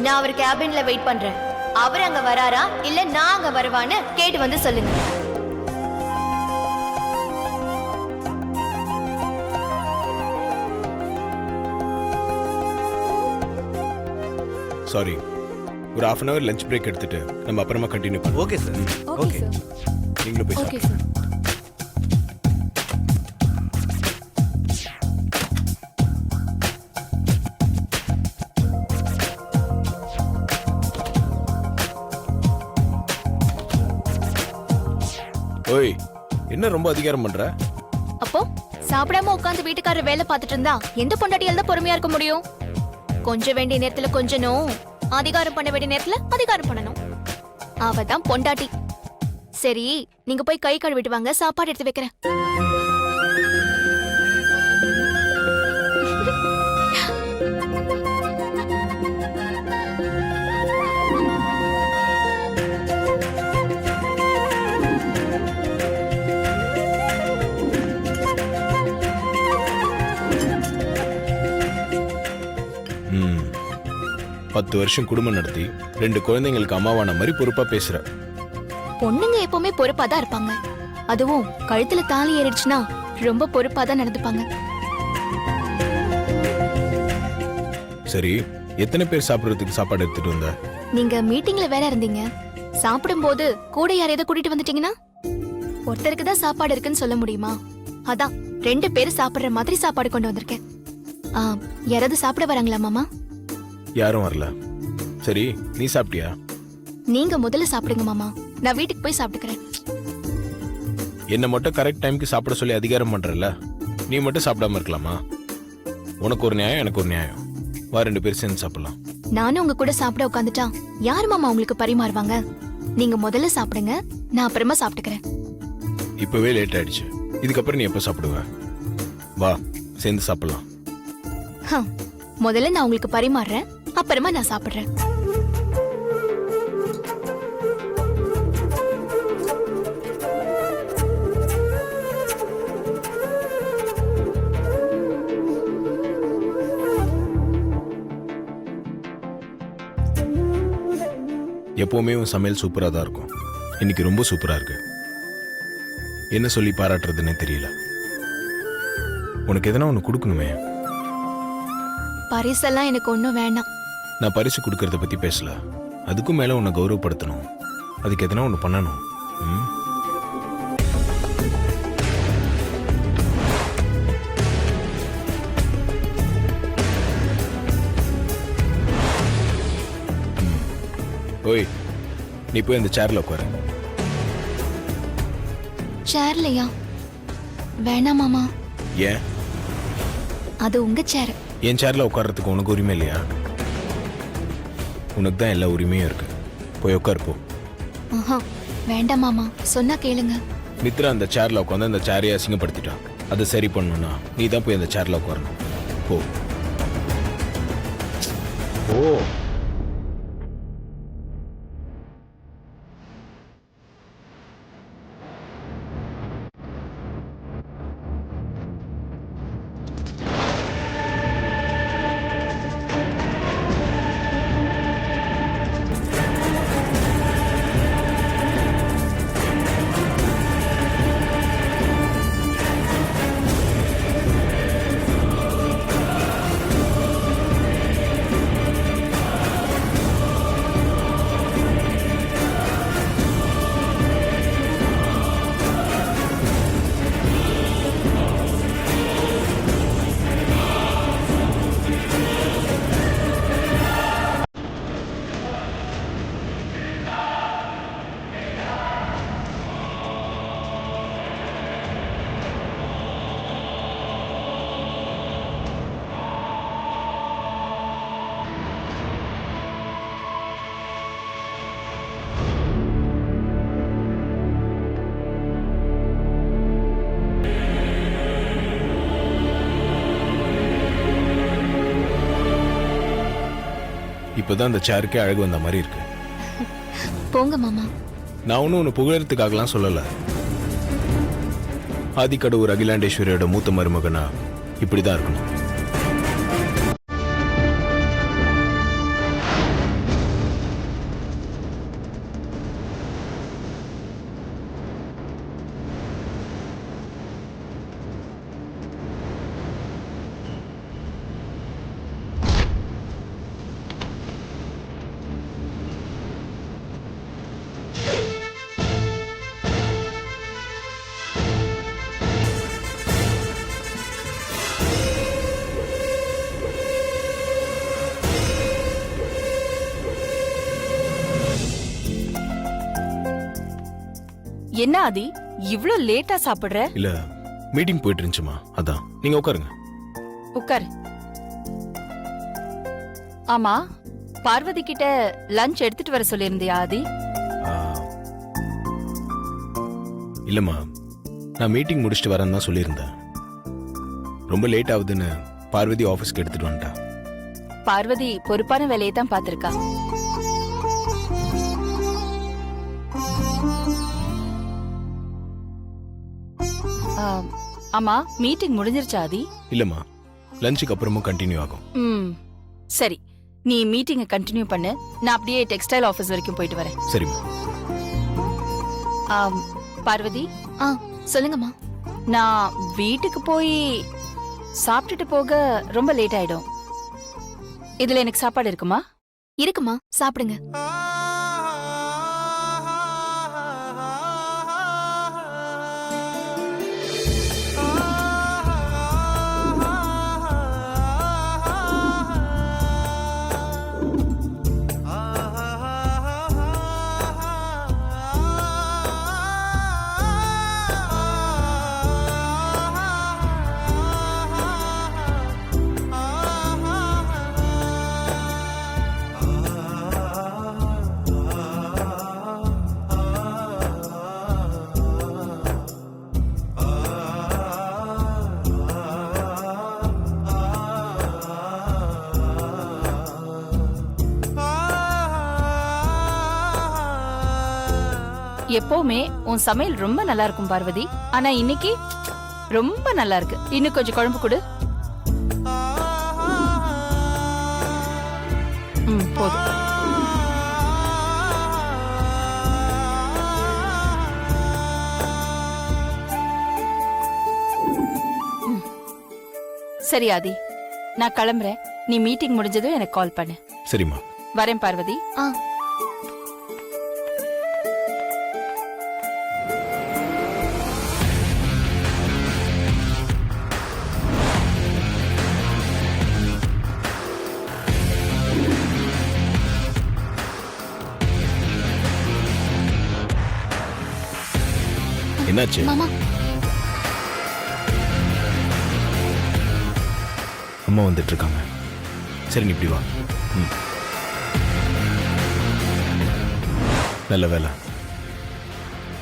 நான் அவர் கேபின்ல வெயிட் பண்றேன். அவர் அங்க வராரா இல்ல நான் அங்க வருவான்னு கேட்டு வந்து சொல்லுங்க. சாரி, ஒரு half an hour lunch break எடுத்துட்டு நம்ம அப்புறமா கண்டினியூ பண்ணுவோம். Okay sir. Okay sir. நீங்களும் போய் ஓகே சாப்பிடுங்க. சார். ஓய், என்ன ரொம்ப அதிகாரம் பண்ற? அப்போ சாப்பிடாம உட்கார்ந்து வீட்டுக்காரர் வேலை பார்த்துட்டு இருந்தா எந்த பொண்டாட்டியால தான் பொறுமையா இருக்க முடியும்? கொஞ்சம் வேண்டிய நேரத்துல கொஞ்சணும், அதிகாரம் பண்ண வேண்டிய நேரத்துல அதிகாரம் பண்ணணும். அவதான் பொண்டாட்டி. சரி, நீங்க போய் கை கழுவிட்டு வாங்க, சாப்பாடு எடுத்து வைக்கிறேன். ம் 10 வருஷம் குடும்பம் நடத்தி 2 குழந்தைங்களுக்கு அம்மாவான மாதிரி பொறுப்பா பேசுற. பொண்ணுங்க எப்பவுமே பொறுப்பா தான் இருப்பாங்க. அதுவும் கழுத்துல தாலி ஏறிடுச்சுன்னா ரொம்ப பொறுப்பா தான் நடந்துப்பாங்க. சரி, எத்தனை பேர் சாப்பிடுறதுக்கு சாப்பாடு எடுத்துட்டு வந்த? நீங்க மீட்டிங்ல வேற இருந்தீங்க. சாப்பிடும்போது கூட யாரையாவது கூட்டிட்டு வந்துட்டீங்கன்னா ஒருத்தருக்கு தான் சாப்பாடு இருக்குன்னு சொல்ல முடியுமா? அதான் 2 பேர் சாப்பிடுற மாதிரி சாப்பாடு கொண்டு வந்திருக்கேன். யாராவது சாப்பிட வராங்களா மாமா? யாரும் வரல. சரி, நீ சாப்பிட்டியா? நீங்க முதல்ல சாப்பிடுங்க மாமா, நான் வீட்டுக்கு போய் சாப்பிட்டுக்கிறேன். என்ன மட்டும் கரெக்ட் டைம்க்கு சாப்பிட சொல்லி அதிகாரம் பண்றல, நீ மட்டும் சாப்பிடாம இருக்கலாமா? உனக்கு ஒரு நியாயம், எனக்கு ஒரு நியாயம். வா, 2 பேர் சேர்ந்து சாப்பிடலாம். நானும் உங்க கூட சாப்பிட உட்காந்துட்டா யார் மாமா உங்களுக்கு பரிமாறுவாங்க? நீங்க முதல்ல சாப்பிடுங்க, நான் அப்புறமா சாப்பிட்டுக்கிறேன். இப்பவே லேட் ஆயிடுச்சு. இதுக்கப்புறம் நீ எப்ப சாப்பிடுவ? வா, சேர்ந்து சாப்பிடலாம். முதல்ல நான் உங்களுக்கு பரிமாறுறேன், அப்புறமா நான் சாப்பிடுறேன். எப்பவுமே உன் சமையல் சூப்பரா தான் இருக்கும். இன்னைக்கு ரொம்ப சூப்பரா இருக்கு. என்ன சொல்லி பாராட்டுறதுன்னே தெரியல. உனக்கு எதனா ஒன்று கொடுக்கணுமே. பரிசெல்லாம் எனக்கு ஒன்றும் வேண்டாம். நான் பரிசு கொடுக்கறத பத்தி பேசல. அதுக்கும் மேல உன்னை கௌரவப்படுத்தணும். அதுக்கு எதனா ஒன்று பண்ணணும். ம்? ஓய், நீ போய் அந்த சேர்ல உட்காரு. சேர்லையா? வேணாம் மாமா. ஏன்? அது உங்க சேர். என் சேர்ல உட்கார்றதுக்கு உனக்கு உரிமை இல்லையா? உனக்கு தான் எல்லா உரிமையும் இருக்கு. போய் உட்காரு போ. வேண்டாம் மாமா, சொன்னா கேளுங்க. மித்ரா அந்த சேர்ல உட்காந்து அந்த சேரையை அசிங்கப்படுத்திட்டான். அதை சரி பண்ணணும்னா நீ தான் போய் அந்த சேர்ல உட்காரணும். போ ஓ. இப்பதான் அந்த சேருக்கே அழகு வந்த மாதிரி இருக்கு. போங்க மாமா. நான் ஒன்னும் உன்னை புகழறதுக்காகலாம் சொல்லல. ஆதிக்கடவுர் அகிலாண்டேஸ்வரியோட மூத்த மருமகனா இப்படிதான் இருக்கணும். என்ன ஆதி இவ்ளோ லேட்டா சாப்பிடுற? இல்ல மீட்டிங் போயிட்டு இருந்துச்சுமா, அதான். நீங்க உட்காருங்க. உட்காரு. ஆமா, பார்வதி கிட்ட லஞ்ச் எடுத்துட்டு வர சொல்லியிருந்தியா ஆதி? ஆ, இல்லம்மா, நான் மீட்டிங் முடிச்சுட்டு வரேன்னு தான் சொல்லியிருந்தேன். ரொம்ப லேட் ஆகுதுன்னு பார்வதி ஆஃபீஸ்க்கு எடுத்துட்டு வந்துட்டா. பார்வதி பொறுப்பான வேலையை தான் பாத்திருக்கா. ஆமா, மீட்டிங் முடிஞ்சிருச்சா ஆதி? இல்லம்மா, லஞ்சுக்கு அப்புறமும் கண்டினியூ ஆகும். சரி, நீ மீட்டிங்கை கண்டினியூ பண்ணு. நான் அப்படியே டெக்ஸ்டைல் ஆபீஸ் வரைக்கும் போயிட்டு வரேன். சரிம்மா. பார்வதி, சொல்லுங்கம்மா. நான் வீட்டுக்கு போய் சாப்பிட்டுட்டு போக ரொம்ப லேட் ஆயிடும். இதுல எனக்கு சாப்பாடு இருக்குமா? இருக்குமா, சாப்பிடுங்க. எப்பவுமே உன் சமையல் ரொம்ப நல்லா இருக்கும் பார்வதி. ஆனா இன்னைக்கு ரொம்ப நல்லா இருக்கு. இன்னும் கொஞ்சம் குழம்பு கொடு. போதும். சரி ஆதி, நான் கிளம்புறேன். நீ மீட்டிங் முடிஞ்சதும் எனக்கு கால் பண்ணு. சரிம்மா. வரேன் பார்வதி. என்னாச்சு? மாமா, அம்மா வந்துட்டு இருக்காங்க. சரி, நீ இப்படி வா. நல்ல வேலை,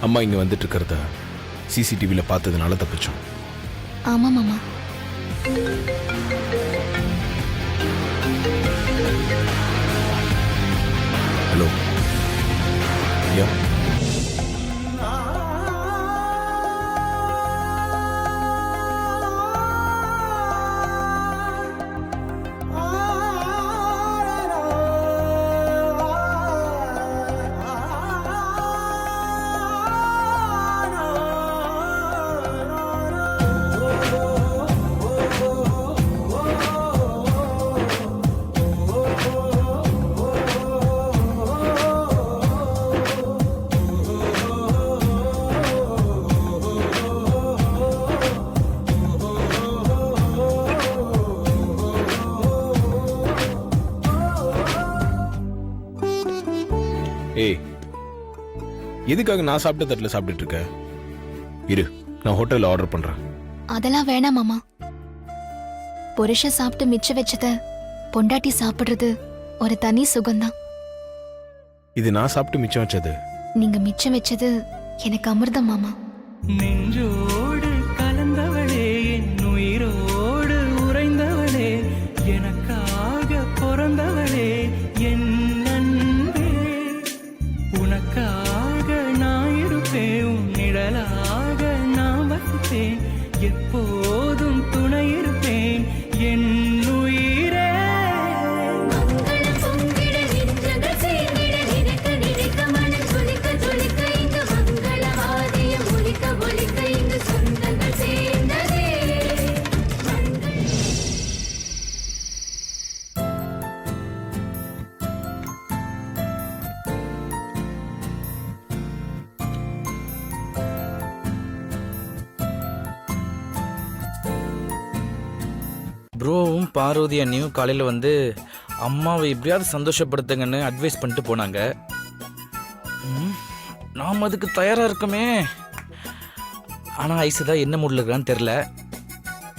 அம்மா இங்க வந்துட்டு இருக்கிறத சிசிடிவில பார்த்ததுனால தப்பிச்சோம். ஆமா மாமா. ஹலோ. யா, ஏய், எதுக்காக நான் சாப்பிட்ட தட்டில் சாப்பிட்டுட்டு இருக்க? இரு, நான் ஹோட்டல்ல ஆர்டர் பண்றேன். அதெல்லாம் வேணாம் மாமா. புருஷன் சாப்பிட்டு மிச்சம் வச்சத பொண்டாட்டி சாப்பிடுறது ஒரு தனி சுகம்தான். இது நான் சாப்பிட்டு மிச்சம் வச்சது. நீங்க மிச்சம் வச்சது எனக்கு அமிர்தம் மாமா. நெஞ்சோடு கலந்தவளே, என் உயிரோடு உறைந்தவளே, எனக்காக பிறந்தவளே, என் அன்பே, உனக்காக நான் இருப்பேன், உன் நிழலாக நான் வசிப்பேன், எப்போதும் துணை இருப்பேன், என் உயிரே. ப்ரோவும் பார்வதி அண்ணியும் காலையில் வந்து அம்மாவை எப்படியாவது சந்தோஷப்படுத்துங்கன்னு அட்வைஸ் பண்ணிட்டு போனாங்க. நாம் அதுக்கு தயாரா இருக்கமே. ஆனா ஐசு தான் என்ன மூட்ல இருக்கான்னு தெரியல.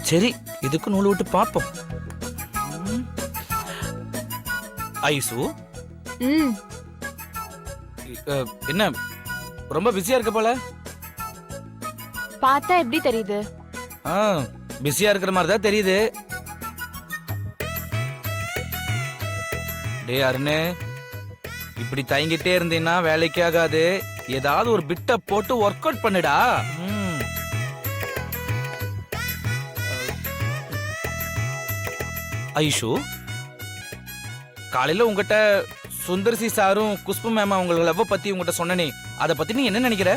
சரி, இதுக்கு நூல் விட்டு பார்ப்போம். ஐசு, ம் என்ன ரொம்ப பிஸியா இருக்க போல? பார்த்தா எப்படி தெரியுது? பிஸியா இருக்கிற மாதிரி தான் தெரியுது. டேய் அருணே, இப்படி தயங்கிட்டே இருந்தீங்கன்னா வேலைக்கு ஆகாது. ஏதாவது ஒரு பிட்ட போட்டு ஒர்க் அவுட் பண்ணுடா. ஐஷு, காலையில உங்ககிட்ட சுந்தர்சி சாரும் குஷ்பு மேமா உங்களை லவ் பத்தி உங்ககிட்ட சொன்னனே, அத பத்தி நீ என்ன நினைக்கிற?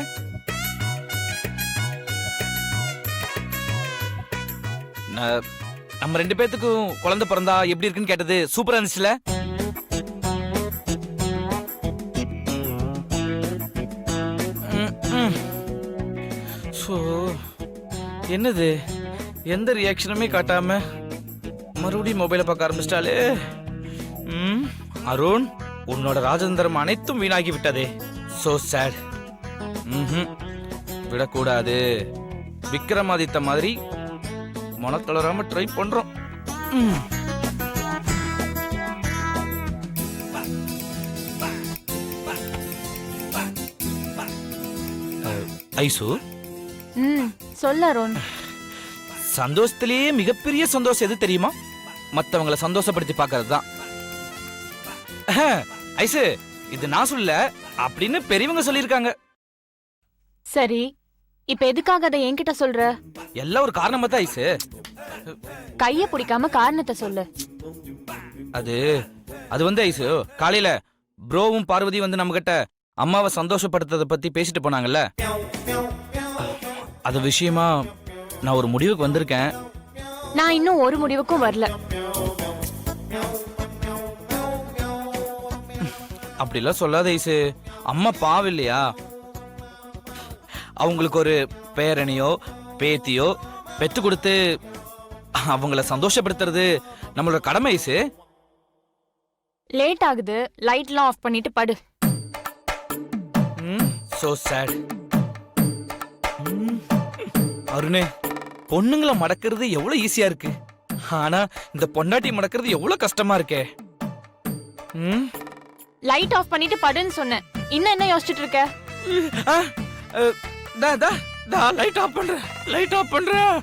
நம்ம 2 பேத்துக்கும் குழந்தை பிறந்தா எப்படி இருக்குன்னு கேட்டது சூப்பரா இருந்துச்சுல? சோ என்னது, எந்த ரியாக்ஷனுமே காட்டாம மறுபடியும் மொபைலை பார்க்க ஆரம்பிச்சிட்டாலே. அருண், உன்னோட ராஜதந்திரம் அனைத்தும் வீணாகி விட்டதே. So sad. விடக்கூடாது. விக்ரமாதித்த மாதிரி மனத்தளராம ட்ரை பண்றோம். ஐசு, ம் சொல்ல அருண். சந்தோஷத்திலேயே மிகப்பெரிய சந்தோஷம் எது தெரியுமா? மத்தவங்களை சந்தோஷப்படுத்தி பார்க்கிறது தான். ஐசு, இது நான் சொல்ல அப்படின்னு பெரியவங்க சொல்லியிருக்காங்க. சரி, இப்ப எதுக்காக அதை என்கிட்ட சொல்ற? எல்லாம் ஒரு காரணமா தான் ஐசு. கைய பிடிக்காம காரணத்தை சொல்லு. அது வந்து ஐசு, காலையில ப்ரோவும் பார்வதி வந்து நம்ம கிட்ட அம்மாவை சந்தோஷப்படுத்துறத பத்தி பேசிட்டு போனாங்கல்ல, அது விஷயமா நான் ஒரு முடிவுக்கு வந்திருக்கேன். நான் இன்னும் ஒரு முடிவுக்கும் வரல. அப்படிலாம் சொல்லாத ஐசு. அம்மா பாவம் இல்லையா? அவங்களுக்கு ஒரு பேரனையோ பேத்தியோ பெத்து கொடுத்து அவங்கள சந்தோஷப்படுத்துறது நம்மளோட கடமை ஐசு. லேட் ஆகுது, லைட்லாம் ஆஃப் பண்ணிட்டு படு. So sad. அருணே, பொண்ணுங்களை மடக்கிறது எவ்வளவு ஈஸியா இருக்கு, ஆனா இந்த பொண்டாட்டி மடக்கிறது எவ்வளவு கஷ்டமா இருக்கே. லைட் ஆஃப் பண்ணிட்டு படுன்னு சொன்னேன். இன்னும் என்ன யோசிச்சுட்டு இருக்க? லைட் ஆஃப் பண்றேன், லைட் ஆஃப் பண்றேன்.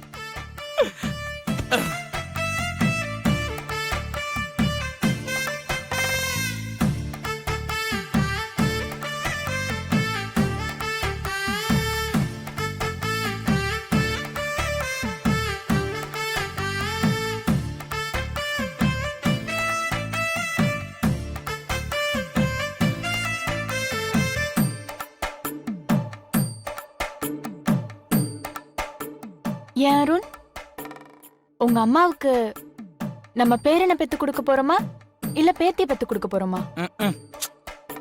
ஏன் அருண், உங்க அம்மாவுக்கு நம்ம பேரனை பெத்து கொடுக்க போறோமா இல்ல பேத்திய பெத்து கொடுக்க போறோமா?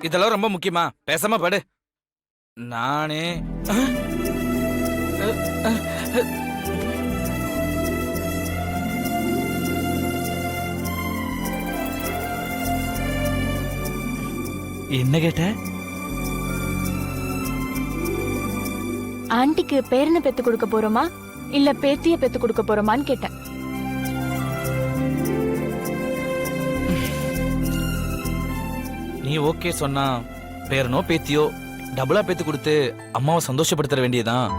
இதெல்லாம் ரொம்ப முக்கியமா? பேசாம படு. நானே என்ன கேட்ட? ஆன்ட்டிக்கு பேரனை பெத்து கொடுக்க போறோமா இல்ல பேத்திய பெத்து கொடுக்க போறோமான்னு கேட்டேன். நீ ஓகே சொன்னா பேரனோ பேத்தியோ டபுளா பேத்து கொடுத்து அம்மாவை சந்தோஷப்படுத்த வேண்டியதான்.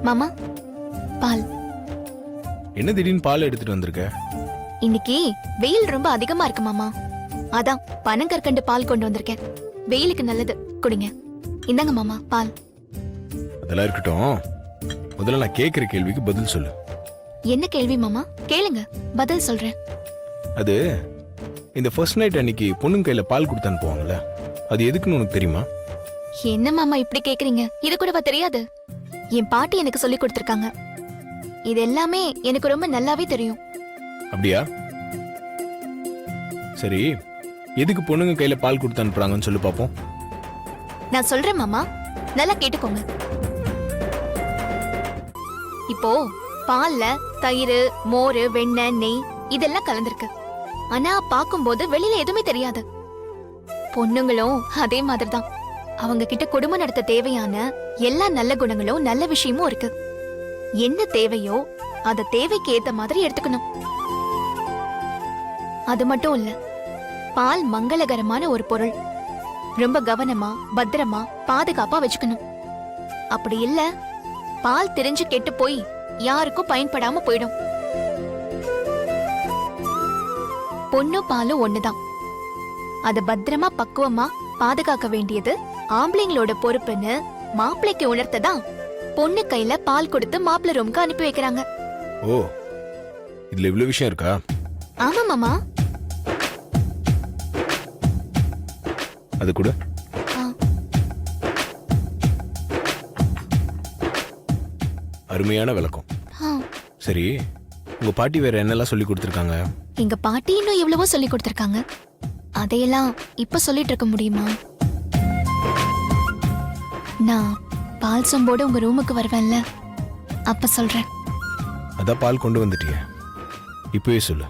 மாமா, பால். என்ன திடீர்னு பால் எடுத்துட்டு வந்திருக்க? இன்னைக்கு வெயில் ரொம்ப அதிகமா இருக்கு மாமா, அதான் பனங்கற்கண்டு பால் கொண்டு வந்திருக்கேன். வெயிலுக்கு நல்லது, குடிங்க. இந்தாங்க மாமா பால். அதெல்லாம் இருக்கட்டும், முதல்ல நான் கேட்கிற கேள்விக்கு பதில் சொல்லு. என்ன கேள்வி மாமா? கேளுங்க, பதில் சொல்றேன். அது இந்த ஃபர்ஸ்ட் நைட் அன்னைக்கு பொண்ணுங்க கையில பால் கொடுத்து அனுப்புவாங்கல்ல, அது எதுக்குன்னு உனக்கு தெரியுமா? என்ன மாமா இப்படி கேக்குறீங்க? இது கூடவா தெரியாது? என் பாட்டி எனக்கு சொல்லி கொடுத்திருக்காங்க. இது எல்லாமே எனக்கு ரொம்ப நல்லாவே தெரியும். அப்படியா? சரி, எதுக்கு பொண்ணுங்க கையில பால் கொடுத்து அனுப்புறாங்கன்னு சொல்லி பார்ப்போம். நான் சொல்றேன் மாமா, நல்லா கேட்டுக்கோங்க. இப்போ பால்ல தயிர், மோர், வெண்ணெய், நெய் இதெல்லாம் கலந்திருக்கு. ஆனா பாக்கும்போது வெளியில எதுவுமே தெரியாது. பொண்ணுங்களும் அதே மாதிரிதான். அவங்க கிட்ட குடும்பம் நடத்த தேவையான எல்லா நல்ல குணங்களும் நல்ல விஷயமும் இருக்கு. என்ன தேவையோ அத தேவைக்கு ஏத்த மாதிரி எடுத்துக்கணும். அது மட்டும் இல்ல, பால் மங்களகரமான ஒரு பொருள். ரொம்ப கவனமா, பத்திரமா, பாதுகாப்பா வச்சுக்கணும். அப்படி இல்ல, பால் தெரிஞ்சு கெட்டு போய் யாருக்கும் பயன்படாம போயிடும். பொண்ணு பாலும் ஒண்ணுதான். அத பத்திரமா பக்குவமா பாதுகாக்க வேண்டியது ஆம்பளைங்களோட பொறுப்புன்னு மாப்பிள்ளைக்கு உணர்த்ததான் பொண்ணு கையில பால் கொடுத்து மாப்பிள்ளை ரூமுக்கு அனுப்பி வைக்கிறாங்க. ஓ, இதுல இவ்வளவு விஷயம் இருக்கா? ஆமா மாமா. அது கூட ஆ. அருமையான விளக்கம். ஆ. சரி, உங்க பாட்டி வேற என்னெல்லாம் சொல்லி கொடுத்துருக்காங்க? எங்க பாட்டி இன்னும் எவ்வளவோ சொல்லி கொடுத்திருக்காங்க. அதையெல்லாம் இப்ப சொல்லிட்டு இருக்க முடியுமா? நான் பால் சொம்போட உங்க ரூமுக்கு வருவேன்ல, அப்ப சொல்றேன். அதான் பால் கொண்டு வந்துட்டியே, இப்பவே சொல்லு.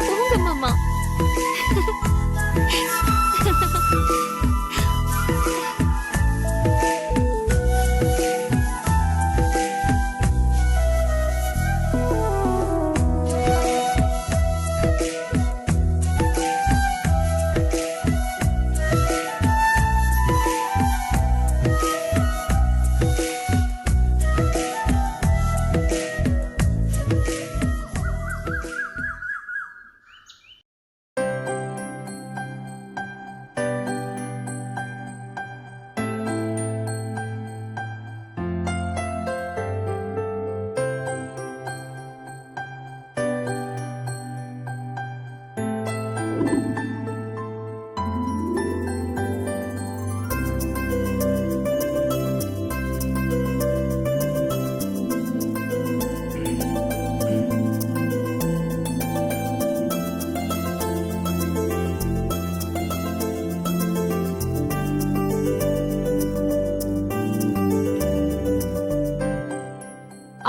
போங்க மாமா.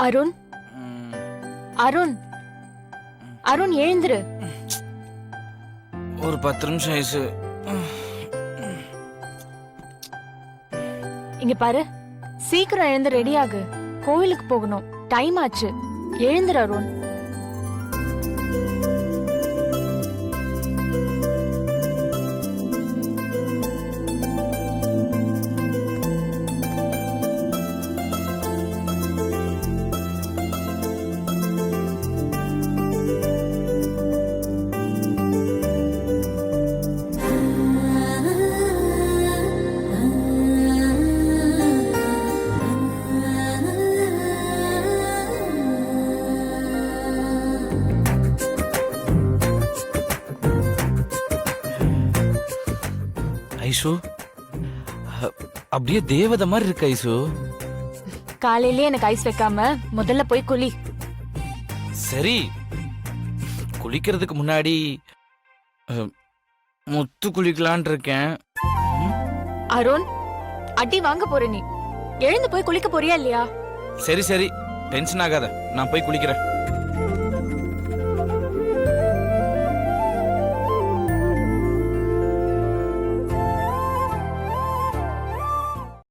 அருண், அருண், அருண் எழுந்துரு. ஒரு 10 நிமிஷம் ஐசு. இங்க பாரு, சீக்கிரம் எழுந்து ரெடி ஆகு. கோயிலுக்கு போகணும், டைம் ஆச்சு. எழுந்துரு அருண். ஐசு, அப்படியே தேவதை மாதிரி இருக்கு ஐசு. காலையிலே எனக்கு ஐஸ் வைக்காம முதல்ல போய் குளி. சரி, குளிக்கிறதுக்கு முன்னாடி முத்து குளிக்கலான் இருக்கேன். அருண், அடி வாங்க போற நீ. எழுந்து போய் குளிக்க போறியா இல்லையா? சரி சரி, டென்ஷன் ஆகாத, நான் போய் குளிக்கிறேன்.